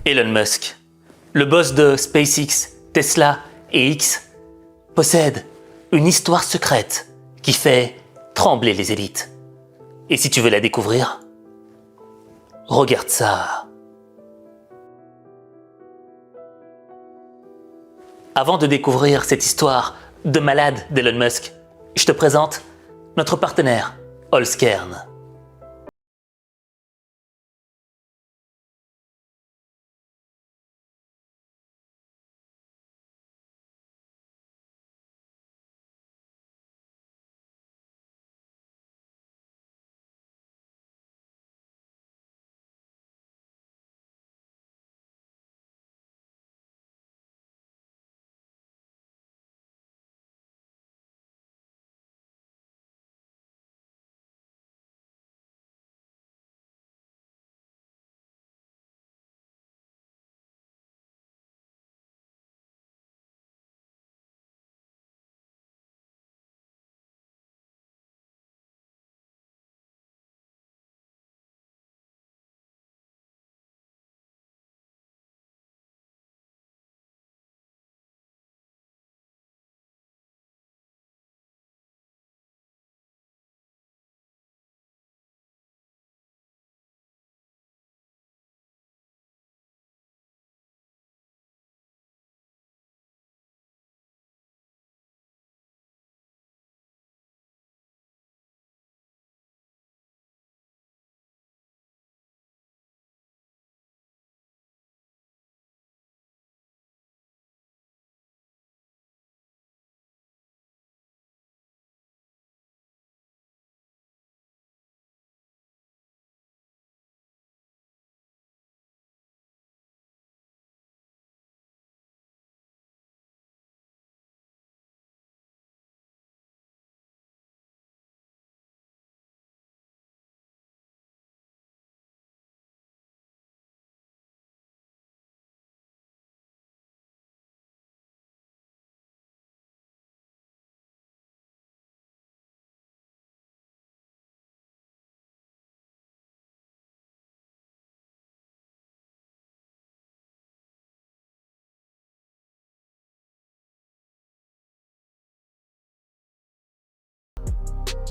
Elon Musk, le boss de SpaceX, Tesla et X, possède une histoire secrète qui fait trembler les élites. Et si tu veux la découvrir, regarde ça. Avant de découvrir cette histoire de malade d'Elon Musk, je te présente notre partenaire, Allscairn.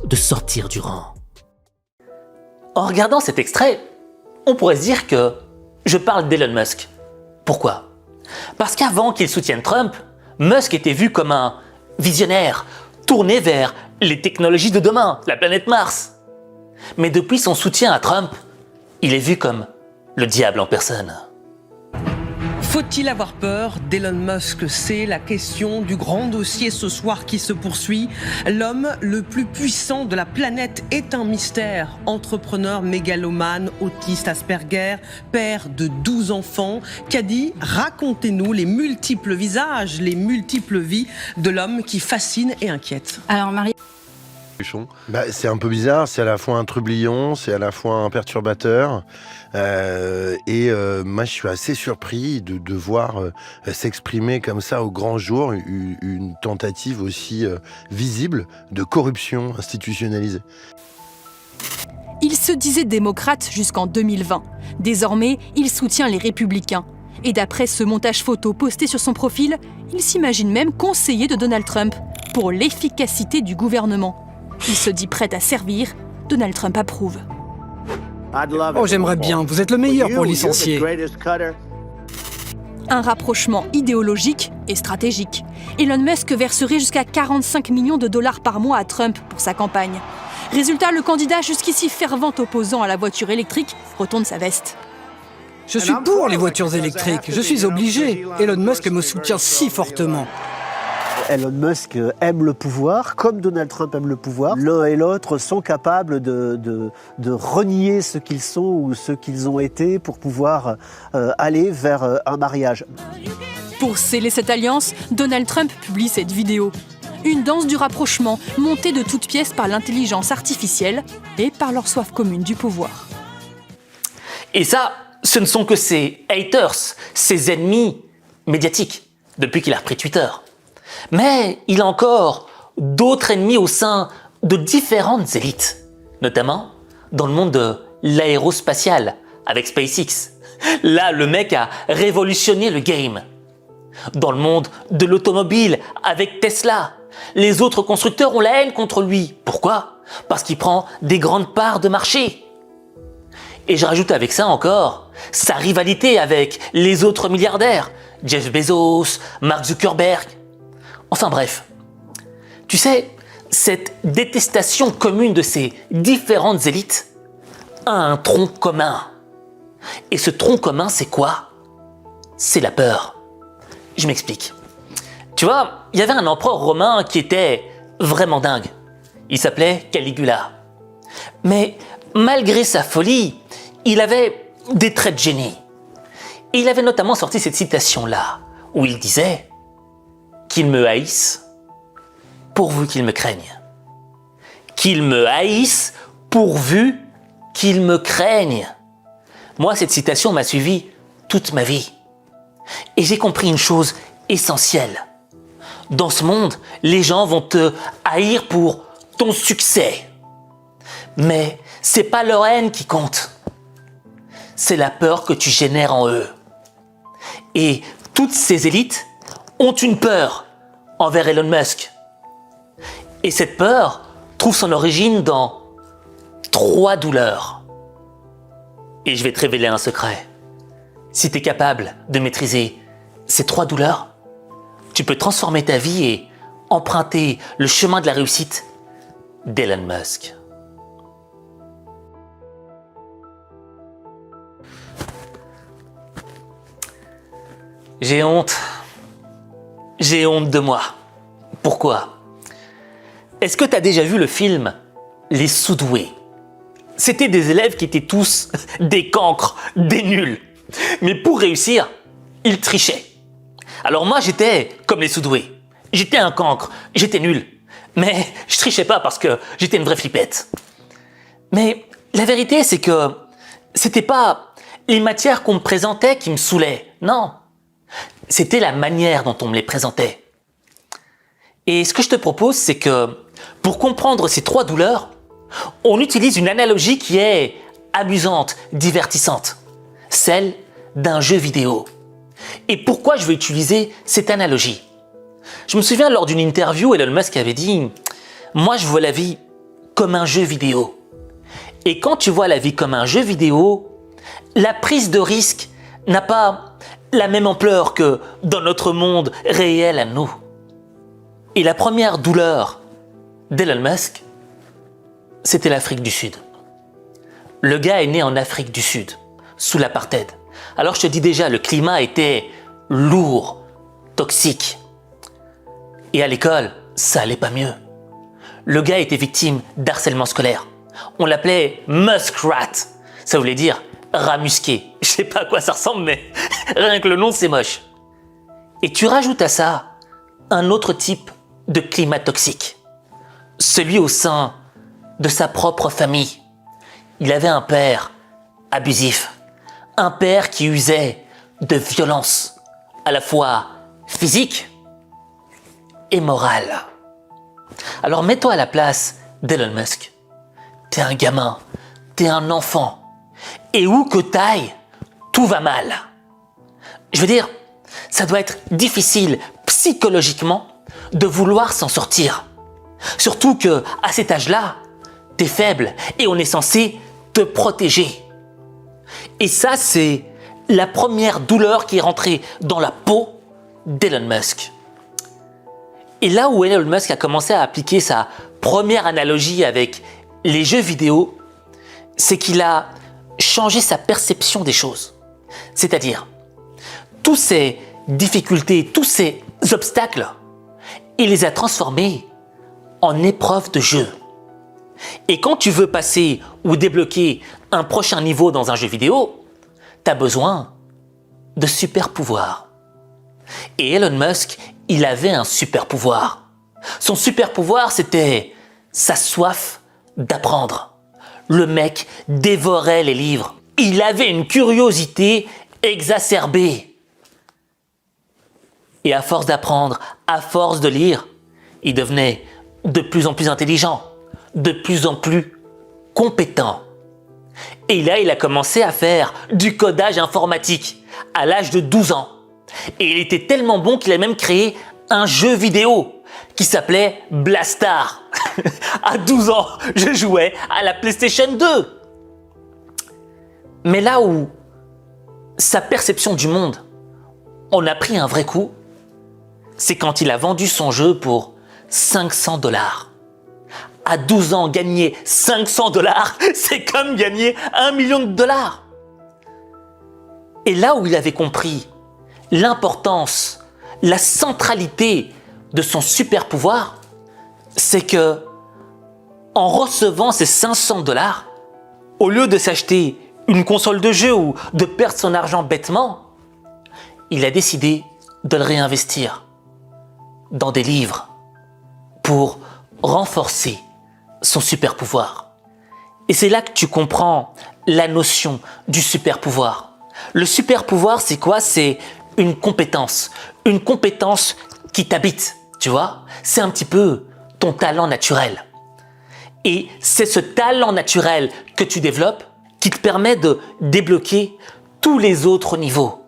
De sortir du rang. En regardant cet extrait, on pourrait se dire que je parle d'Elon Musk. Pourquoi? Parce qu'avant qu'il soutienne Trump, Musk était vu comme un visionnaire, tourné vers les technologies de demain, la planète Mars. Mais depuis son soutien à Trump, il est vu comme le diable en personne. Faut-il avoir peur d'Elon Musk? C'est la question du grand dossier ce soir qui se poursuit. L'homme le plus puissant de la planète est un mystère. Entrepreneur, mégalomane, autiste Asperger, père de 12 enfants. Kadi, racontez-nous les multiples visages, les multiples vies de l'homme qui fascine et inquiète. Alors Marie... C'est un peu bizarre, c'est à la fois un trublion, c'est à la fois un perturbateur. Moi, je suis assez surpris de voir s'exprimer comme ça au grand jour une tentative aussi visible de corruption institutionnalisée. Il se disait démocrate jusqu'en 2020. Désormais, il soutient les Républicains. Et d'après ce montage photo posté sur son profil, il s'imagine même conseiller de Donald Trump pour l'efficacité du gouvernement. Il se dit prêt à servir, Donald Trump approuve. Oh, j'aimerais bien, vous êtes le meilleur pour licencier. Un rapprochement idéologique et stratégique. Elon Musk verserait jusqu'à 45 millions de dollars par mois à Trump pour sa campagne. Résultat, le candidat jusqu'ici fervent opposant à la voiture électrique retourne sa veste. Je suis pour les voitures électriques, je suis obligé. Elon Musk me soutient si fortement. Elon Musk aime le pouvoir, comme Donald Trump aime le pouvoir. L'un et l'autre sont capables de renier ce qu'ils sont ou ce qu'ils ont été pour pouvoir aller vers un mariage. Pour sceller cette alliance, Donald Trump publie cette vidéo. Une danse du rapprochement montée de toutes pièces par l'intelligence artificielle et par leur soif commune du pouvoir. Et ça, ce ne sont que ses haters, ses ennemis médiatiques, depuis qu'il a repris Twitter. Mais il a encore d'autres ennemis au sein de différentes élites, notamment dans le monde de l'aérospatial avec SpaceX. Là, le mec a révolutionné le game. Dans le monde de l'automobile, avec Tesla, les autres constructeurs ont la haine contre lui. Pourquoi? Parce qu'il prend des grandes parts de marché. Et je rajoute avec ça encore sa rivalité avec les autres milliardaires, Jeff Bezos, Mark Zuckerberg. Enfin bref, tu sais, cette détestation commune de ces différentes élites a un tronc commun. Et ce tronc commun, c'est quoi? C'est la peur. Je m'explique. Tu vois, il y avait un empereur romain qui était vraiment dingue. Il s'appelait Caligula. Mais malgré sa folie, il avait des traits de génie. Et il avait notamment sorti cette citation-là, où il disait « Qu'ils me haïssent, pourvu qu'ils me craignent. Qu'ils me haïssent, pourvu qu'ils me craignent. » Moi, cette citation m'a suivi toute ma vie. Et j'ai compris une chose essentielle. Dans ce monde, les gens vont te haïr pour ton succès. Mais c'est pas leur haine qui compte. C'est la peur que tu génères en eux. Et toutes ces élites ont une peur envers Elon Musk. Et cette peur trouve son origine dans 3 douleurs. Et je vais te révéler un secret. Si tu es capable de maîtriser ces 3 douleurs, tu peux transformer ta vie et emprunter le chemin de la réussite d'Elon Musk. J'ai honte. J'ai honte de moi. Pourquoi? Est-ce que tu as déjà vu le film Les Sous-doués? C'était des élèves qui étaient tous des cancres, des nuls. Mais pour réussir, ils trichaient. Alors moi, j'étais comme les sous-doués. J'étais un cancre, j'étais nul. Mais je trichais pas parce que j'étais une vraie flippette. Mais la vérité, c'est que c'était pas les matières qu'on me présentait qui me saoulaient. Non. C'était la manière dont on me les présentait. Et ce que je te propose, c'est que pour comprendre ces 3 douleurs, on utilise une analogie qui est amusante, divertissante. Celle d'un jeu vidéo. Et pourquoi je vais utiliser cette analogie? Je me souviens lors d'une interview, Elon Musk avait dit « Moi, je vois la vie comme un jeu vidéo. » Et quand tu vois la vie comme un jeu vidéo, la prise de risque n'a pas la même ampleur que dans notre monde réel à nous. Et la première douleur d'Elon Musk, c'était l'Afrique du Sud. Le gars est né en Afrique du Sud, sous l'apartheid. Alors je te dis déjà, le climat était lourd, toxique. Et à l'école, ça allait pas mieux. Le gars était victime d'harcèlement scolaire. On l'appelait Muskrat. Ça voulait dire rat musqué. Je sais pas à quoi ça ressemble, mais rien que le nom, c'est moche. Et tu rajoutes à ça un autre type de climat toxique. Celui au sein de sa propre famille. Il avait un père abusif. Un père qui usait de violence, à la fois physique et morale. Alors mets-toi à la place d'Elon Musk. T'es un gamin, t'es un enfant. Et où que t'ailles, tout va mal. Je veux dire, ça doit être difficile psychologiquement de vouloir s'en sortir. Surtout que à cet âge-là, t'es faible et on est censé te protéger. Et ça, c'est la première douleur qui est rentrée dans la peau d'Elon Musk. Et là où Elon Musk a commencé à appliquer sa première analogie avec les jeux vidéo, c'est qu'il a changé sa perception des choses. C'est-à-dire, toutes ces difficultés, tous ces obstacles, il les a transformés en épreuves de jeu. Et quand tu veux passer ou débloquer un prochain niveau dans un jeu vidéo, tu as besoin de super pouvoirs. Et Elon Musk, il avait un super pouvoir. Son super pouvoir, c'était sa soif d'apprendre. Le mec dévorait les livres. Il avait une curiosité exacerbée. Et à force d'apprendre, à force de lire, il devenait de plus en plus intelligent, de plus en plus compétent. Et là, il a commencé à faire du codage informatique à l'âge de 12 ans. Et il était tellement bon qu'il a même créé un jeu vidéo qui s'appelait Blastar. À 12 ans, je jouais à la PlayStation 2. Mais là où sa perception du monde en a pris un vrai coup, c'est quand il a vendu son jeu pour 500 $. À 12 ans, gagner 500 $, c'est comme gagner 1 million de dollars. Et là où il avait compris l'importance, la centralité de son super pouvoir, c'est que en recevant ces 500 $, au lieu de s'acheter une console de jeu ou de perdre son argent bêtement, il a décidé de le réinvestir dans des livres pour renforcer son super pouvoir. Et c'est là que tu comprends la notion du super pouvoir. Le super pouvoir, c'est quoi? C'est une compétence qui t'habite, tu vois? C'est un petit peu ton talent naturel. Et c'est ce talent naturel que tu développes qui te permet de débloquer tous les autres niveaux.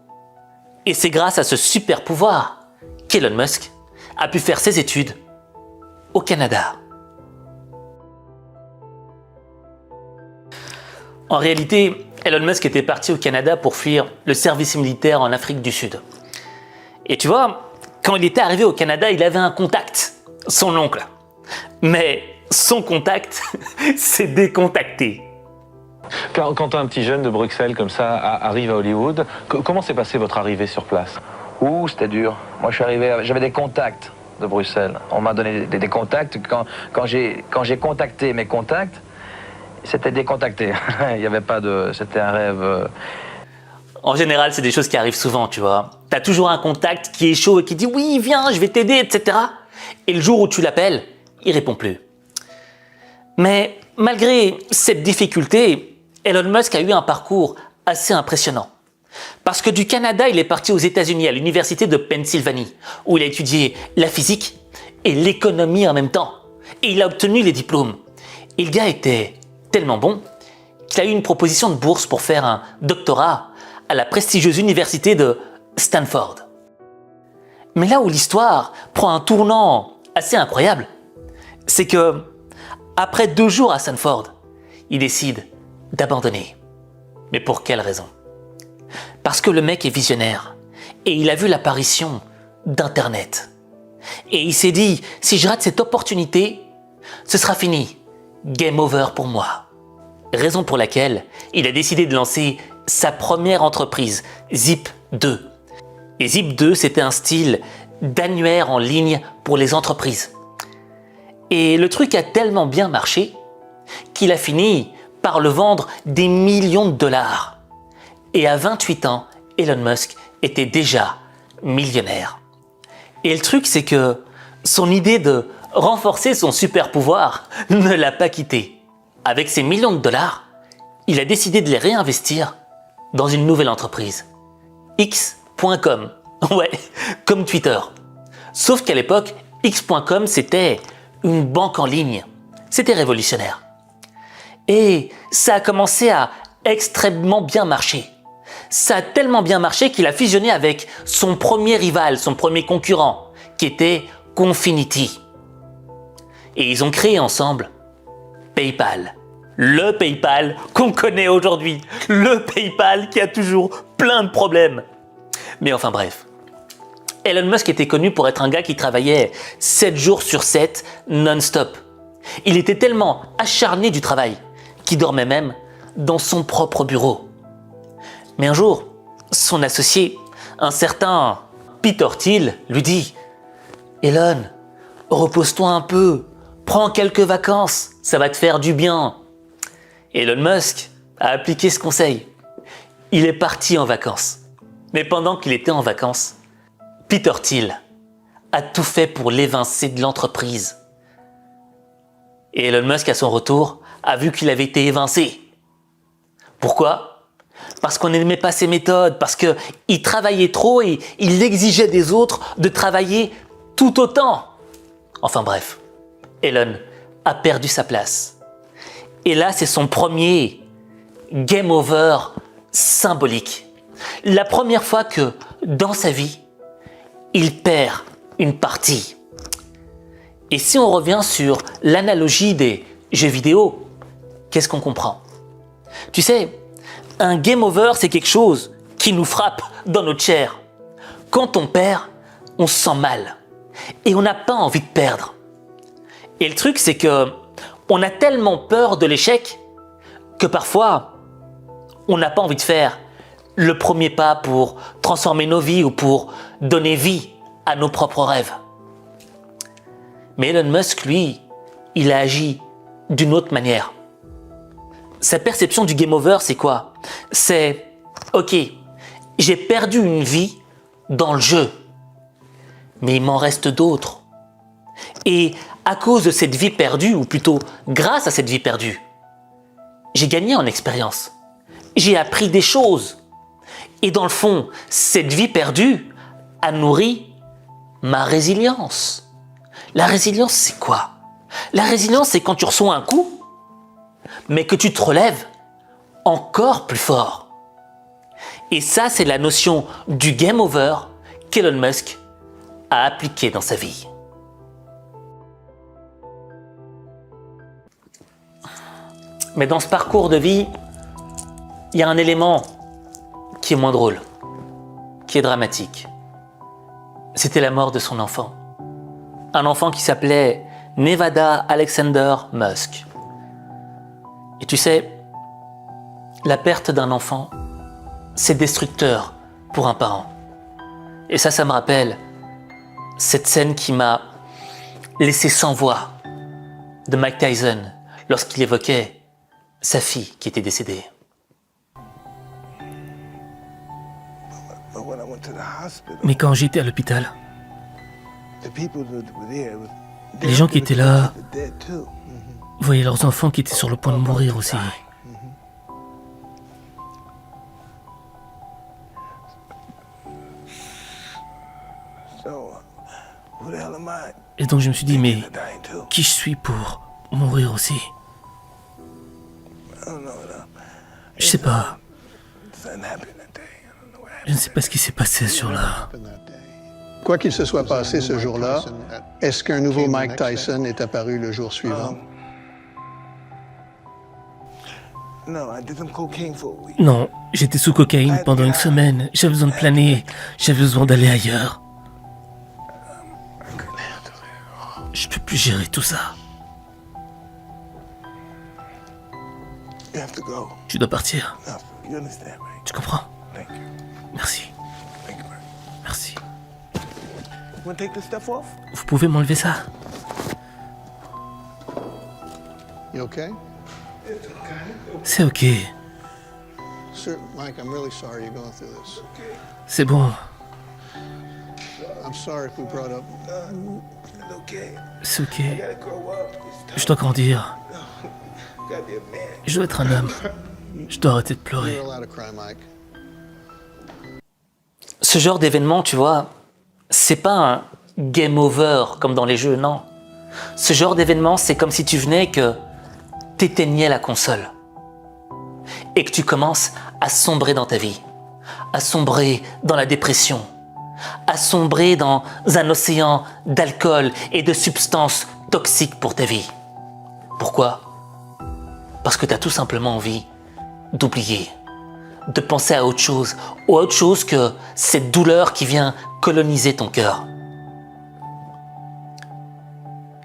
Et c'est grâce à ce super pouvoir qu'Elon Musk a pu faire ses études au Canada. En réalité, Elon Musk était parti au Canada pour fuir le service militaire en Afrique du Sud. Et tu vois, quand il était arrivé au Canada, il avait un contact, son oncle. Mais son contact s'est décontacté. Quand un petit jeune de Bruxelles comme ça arrive à Hollywood, comment s'est passée votre arrivée sur place? C'était dur. Moi, je suis arrivé, j'avais des contacts de Bruxelles. On m'a donné des contacts. Quand j'ai contacté mes contacts, c'était décontacté. Il n'y avait pas de... C'était un rêve... En général, c'est des choses qui arrivent souvent, tu vois. T'as toujours un contact qui est chaud et qui dit « Oui, viens, je vais t'aider, etc. » Et le jour où tu l'appelles, il répond plus. Mais malgré cette difficulté, Elon Musk a eu un parcours assez impressionnant. Parce que du Canada, il est parti aux États-Unis, à l'université de Pennsylvanie, où il a étudié la physique et l'économie en même temps. Et il a obtenu les diplômes. Et le gars était tellement bon qu'il a eu une proposition de bourse pour faire un doctorat à la prestigieuse université de Stanford. Mais là où l'histoire prend un tournant assez incroyable, c'est que après 2 jours à Stanford, il décide d'abandonner. Mais pour quelle raison? Parce que le mec est visionnaire et il a vu l'apparition d'Internet. Et il s'est dit, si je rate cette opportunité, ce sera fini. Game over pour moi. Raison pour laquelle il a décidé de lancer sa première entreprise, Zip2. Et Zip2, c'était un style d'annuaire en ligne pour les entreprises. Et le truc a tellement bien marché qu'il a fini par le vendre des millions de dollars. Et à 28 ans, Elon Musk était déjà millionnaire. Et le truc, c'est que son idée de renforcer son super pouvoir ne l'a pas quitté. Avec ces millions de dollars, il a décidé de les réinvestir dans une nouvelle entreprise. X.com. Ouais, comme Twitter. Sauf qu'à l'époque, X.com, c'était une banque en ligne. C'était révolutionnaire. Et ça a commencé à extrêmement bien marcher. Ça a tellement bien marché qu'il a fusionné avec son premier rival, son premier concurrent, qui était Confinity. Et ils ont créé ensemble PayPal. Le PayPal qu'on connaît aujourd'hui. Le PayPal qui a toujours plein de problèmes. Mais enfin bref. Elon Musk était connu pour être un gars qui travaillait 7 jours sur 7 non-stop. Il était tellement acharné du travail qu'il dormait même dans son propre bureau. Mais un jour, son associé, un certain Peter Thiel, lui dit « Elon, repose-toi un peu, prends quelques vacances, ça va te faire du bien. » Elon Musk a appliqué ce conseil. Il est parti en vacances. Mais pendant qu'il était en vacances, Peter Thiel a tout fait pour l'évincer de l'entreprise. Et Elon Musk, à son retour, a vu qu'il avait été évincé. Pourquoi ? Parce qu'on n'aimait pas ses méthodes, parce qu'il travaillait trop et il exigeait des autres de travailler tout autant. Enfin bref, Elon a perdu sa place. Et là, c'est son premier game over symbolique. La première fois que, dans sa vie, il perd une partie. Et si on revient sur l'analogie des jeux vidéo, qu'est-ce qu'on comprend? Tu sais, un game over, c'est quelque chose qui nous frappe dans notre chair. Quand on perd, on se sent mal. Et on n'a pas envie de perdre. Et le truc, c'est que on a tellement peur de l'échec que parfois, on n'a pas envie de faire le premier pas pour transformer nos vies ou pour donner vie à nos propres rêves. Mais Elon Musk, lui, il a agi d'une autre manière. Sa perception du game over, c'est quoi? C'est « Ok, j'ai perdu une vie dans le jeu, mais il m'en reste d'autres. Et à cause de cette vie perdue, ou plutôt grâce à cette vie perdue, j'ai gagné en expérience. J'ai appris des choses. Et dans le fond, cette vie perdue a nourri ma résilience. La résilience, c'est quoi? La résilience, c'est quand tu reçois un coup, mais que tu te relèves encore plus fort. Et ça, c'est la notion du game over qu'Elon Musk a appliquée dans sa vie. Mais dans ce parcours de vie, il y a un élément qui est moins drôle, qui est dramatique. C'était la mort de son enfant. Un enfant qui s'appelait Nevada Alexander Musk. Et tu sais, la perte d'un enfant, c'est destructeur pour un parent. Et ça me rappelle cette scène qui m'a laissé sans voix de Mike Tyson lorsqu'il évoquait sa fille qui était décédée. Mais quand j'étais à l'hôpital, les gens qui étaient là voyaient leurs enfants qui étaient sur le point de mourir aussi. Et donc je me suis dit, mais qui je suis pour mourir aussi? Je sais pas. Je ne sais pas ce qui s'est passé ce jour-là. Quoi qu'il se soit passé ce jour-là, est-ce qu'un nouveau Mike Tyson est apparu le jour suivant? Non, j'étais sous cocaïne pendant une semaine. J'avais besoin de planer. J'avais besoin d'aller ailleurs. Je peux plus gérer tout ça. Tu dois partir. Tu comprends? Merci. Merci. Vous pouvez m'enlever ça? You okay? C'est ok. Sir, Mike, I'm really sorry you're going through this. C'est bon. I'm sorry if we brought up. C'est ok. Je dois grandir. Je dois être un homme. Je dois arrêter de pleurer. You're allowed to cry, Mike. Ce genre d'événement, tu vois, c'est pas un game over comme dans les jeux, non. Ce genre d'événement, c'est comme si tu venais et que t'éteignais la console. Et que tu commences à sombrer dans ta vie, à sombrer dans la dépression, à sombrer dans un océan d'alcool et de substances toxiques pour ta vie. Pourquoi? Parce que tu as tout simplement envie d'oublier, de penser à autre chose que cette douleur qui vient coloniser ton cœur.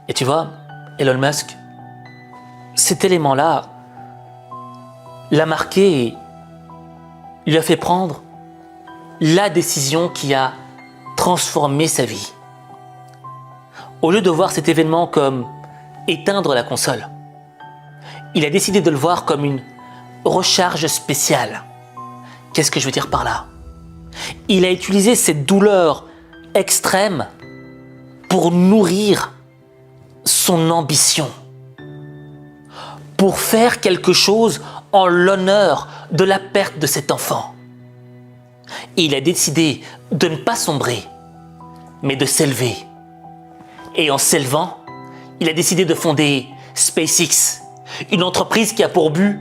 Et tu vois, Elon Musk, cet élément-là l'a marqué et lui a fait prendre la décision qui a transformé sa vie. Au lieu de voir cet événement comme éteindre la console, il a décidé de le voir comme une recharge spéciale. Qu'est-ce que je veux dire par là? Il a utilisé cette douleur extrême pour nourrir son ambition, pour faire quelque chose en l'honneur de la perte de cet enfant. Et il a décidé de ne pas sombrer, mais de s'élever. Et en s'élevant, il a décidé de fonder SpaceX, une entreprise qui a pour but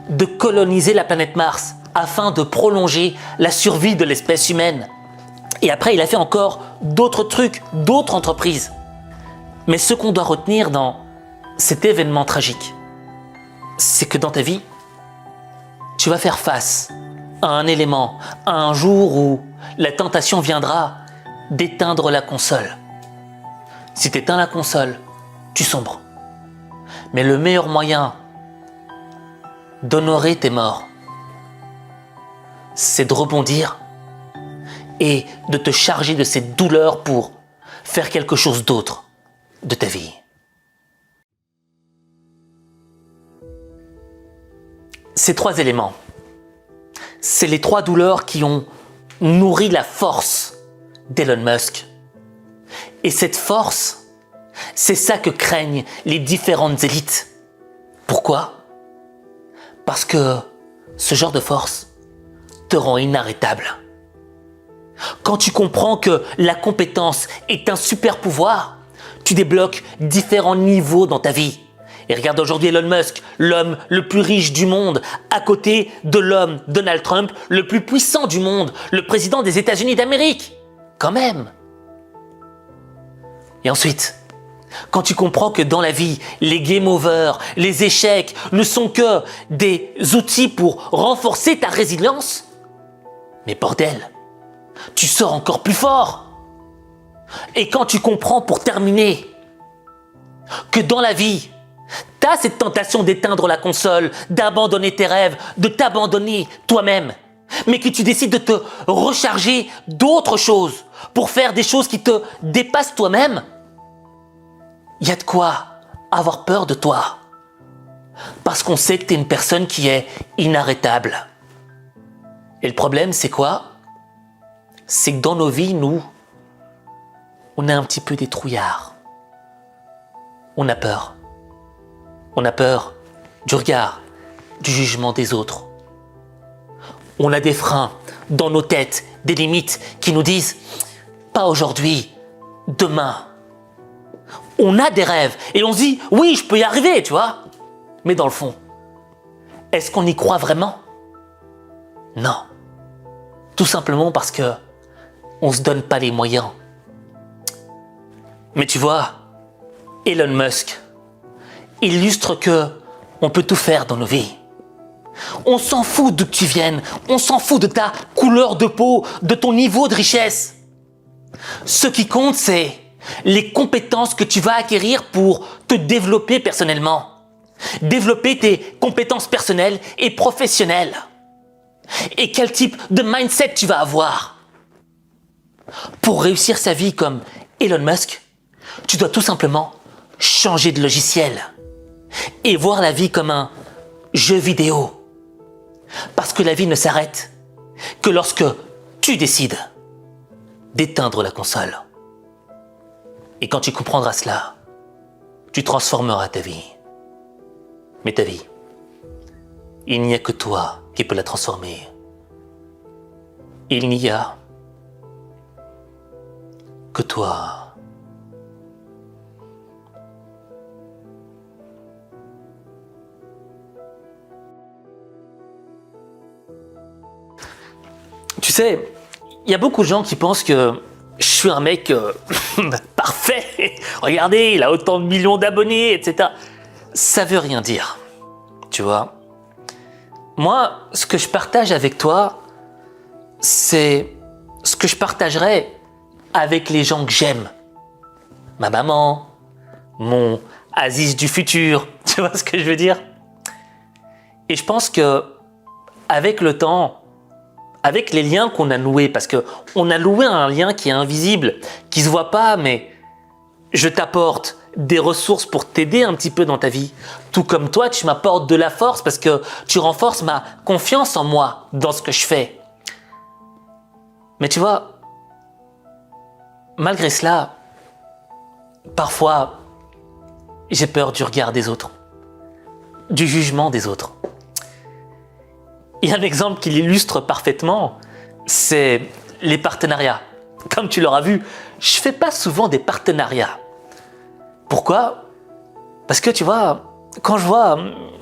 de coloniser la planète Mars afin de prolonger la survie de l'espèce humaine. Et après, il a fait encore d'autres trucs, d'autres entreprises. Mais ce qu'on doit retenir dans cet événement tragique, c'est que dans ta vie, tu vas faire face à un élément, à un jour où la tentation viendra d'éteindre la console. Si tu éteins la console, tu sombres. Mais le meilleur moyen d'honorer tes morts, c'est de rebondir et de te charger de cette douleur pour faire quelque chose d'autre de ta vie. Ces 3 éléments, c'est les 3 douleurs qui ont nourri la force d'Elon Musk. Et cette force, c'est ça que craignent les différentes élites. Pourquoi ? Parce que ce genre de force te rend inarrêtable. Quand tu comprends que la compétence est un super pouvoir, tu débloques différents niveaux dans ta vie. Et regarde aujourd'hui Elon Musk, l'homme le plus riche du monde, à côté de l'homme Donald Trump, le plus puissant du monde, le président des États-Unis d'Amérique. Quand même. Et ensuite, quand tu comprends que dans la vie, les game over, les échecs ne sont que des outils pour renforcer ta résilience, mais bordel, tu sors encore plus fort. Et quand tu comprends, pour terminer, que dans la vie, t'as cette tentation d'éteindre la console, d'abandonner tes rêves, de t'abandonner toi-même, mais que tu décides de te recharger d'autres choses pour faire des choses qui te dépassent toi-même, il y a de quoi avoir peur de toi. Parce qu'on sait que t'es une personne qui est inarrêtable. Et le problème, c'est quoi ? C'est que dans nos vies, nous, on est un petit peu des trouillards. On a peur. On a peur du regard, du jugement des autres. On a des freins dans nos têtes, des limites qui nous disent « pas aujourd'hui, demain ». On a des rêves et on se dit « oui, je peux y arriver », tu vois. Mais dans le fond, est-ce qu'on y croit vraiment ? Non. Tout simplement parce que on se donne pas les moyens. Mais tu vois, Elon Musk illustre que on peut tout faire dans nos vies. On s'en fout d'où tu viennes, on s'en fout de ta couleur de peau, de ton niveau de richesse. Ce qui compte, c'est les compétences que tu vas acquérir pour te développer personnellement. Développer tes compétences personnelles et professionnelles. Et quel type de mindset tu vas avoir. Pour réussir sa vie comme Elon Musk, tu dois tout simplement changer de logiciel et voir la vie comme un jeu vidéo. Parce que la vie ne s'arrête que lorsque tu décides d'éteindre la console. Et quand tu comprendras cela, tu transformeras ta vie. Mais ta vie, il n'y a que toi qui peux la transformer. Il n'y a que toi. Tu sais, il y a beaucoup de gens qui pensent que je suis un mec parfait. Regardez, il a autant de millions d'abonnés, etc. Ça veut rien dire, tu vois. Moi, ce que je partage avec toi, c'est ce que je partagerais avec les gens que j'aime. Ma maman, mon Aziz du futur, tu vois ce que je veux dire? Et je pense que avec le temps, avec les liens qu'on a noués, parce que on a noué un lien qui est invisible, qui se voit pas, mais je t'apporte des ressources pour t'aider un petit peu dans ta vie. Tout comme toi, tu m'apportes de la force parce que tu renforces ma confiance en moi, dans ce que je fais. Mais tu vois, malgré cela, parfois, j'ai peur du regard des autres, du jugement des autres. Il y a un exemple qui l'illustre parfaitement, c'est les partenariats. Comme tu l'auras vu, je fais pas souvent des partenariats. Pourquoi ? Parce que tu vois, quand je vois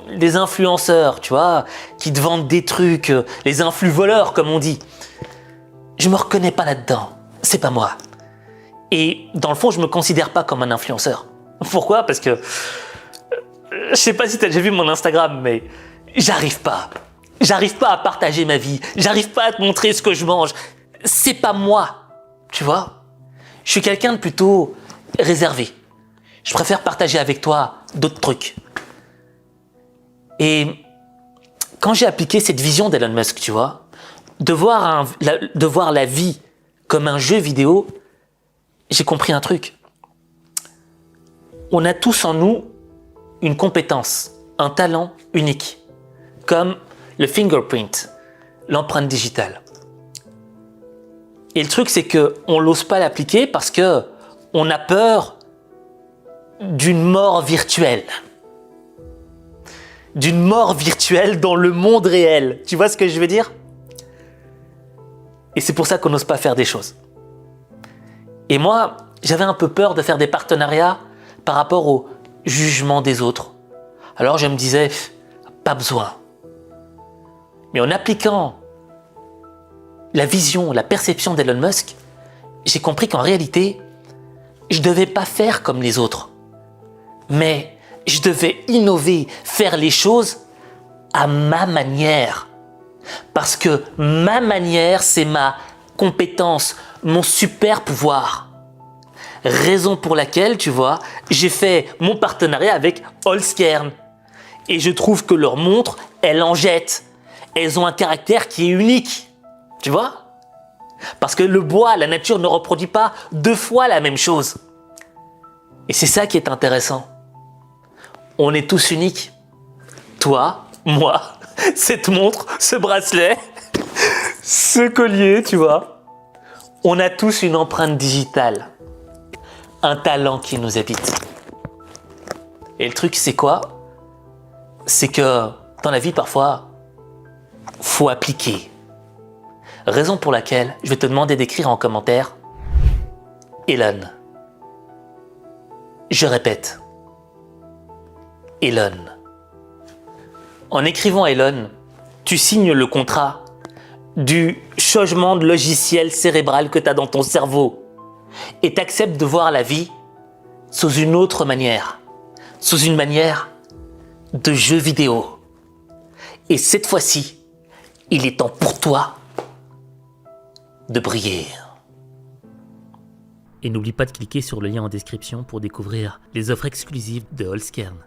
les influenceurs, tu vois, qui te vendent des trucs, les influx voleurs comme on dit, je me reconnais pas là-dedans. C'est pas moi. Et dans le fond, je me considère pas comme un influenceur. Pourquoi? Parce que je sais pas si tu as déjà vu mon Instagram, mais j'arrive pas. J'arrive pas à partager ma vie. J'arrive pas à te montrer ce que je mange. C'est pas moi. Tu vois? Je suis quelqu'un de plutôt réservé. Je préfère partager avec toi d'autres trucs. Et quand j'ai appliqué cette vision d'Elon Musk, tu vois, de voir la vie comme un jeu vidéo, j'ai compris un truc. On a tous en nous une compétence, un talent unique, comme le fingerprint, l'empreinte digitale. Et le truc, c'est qu'on n'ose pas l'appliquer parce qu'on a peur d'une mort virtuelle. D'une mort virtuelle dans le monde réel. Tu vois ce que je veux dire? Et c'est pour ça qu'on n'ose pas faire des choses. Et moi, j'avais un peu peur de faire des partenariats par rapport au jugement des autres. Alors je me disais, pas besoin. Mais en appliquant la vision, la perception d'Elon Musk, j'ai compris qu'en réalité, je ne devais pas faire comme les autres. Mais je devais innover, faire les choses à ma manière. Parce que ma manière, c'est ma compétence, mon super pouvoir. Raison pour laquelle, tu vois, j'ai fait mon partenariat avec Holzkern. Et je trouve que leurs montres, elles en jettent. Elles ont un caractère qui est unique. Tu vois? Parce que le bois, la nature ne reproduit pas 2 fois la même chose. Et c'est ça qui est intéressant. On est tous uniques. Toi, moi, cette montre, ce bracelet, ce collier, tu vois. On a tous une empreinte digitale. Un talent qui nous habite. Et le truc, c'est quoi? C'est que dans la vie, parfois, faut appliquer. Raison pour laquelle je vais te demander d'écrire en commentaire Elon. Je répète. Elon. En écrivant Elon, tu signes le contrat du changement de logiciel cérébral que tu as dans ton cerveau et tu acceptes de voir la vie sous une autre manière, sous une manière de jeu vidéo. Et cette fois-ci, il est temps pour toi de briller. Et n'oublie pas de cliquer sur le lien en description pour découvrir les offres exclusives de Holzkern.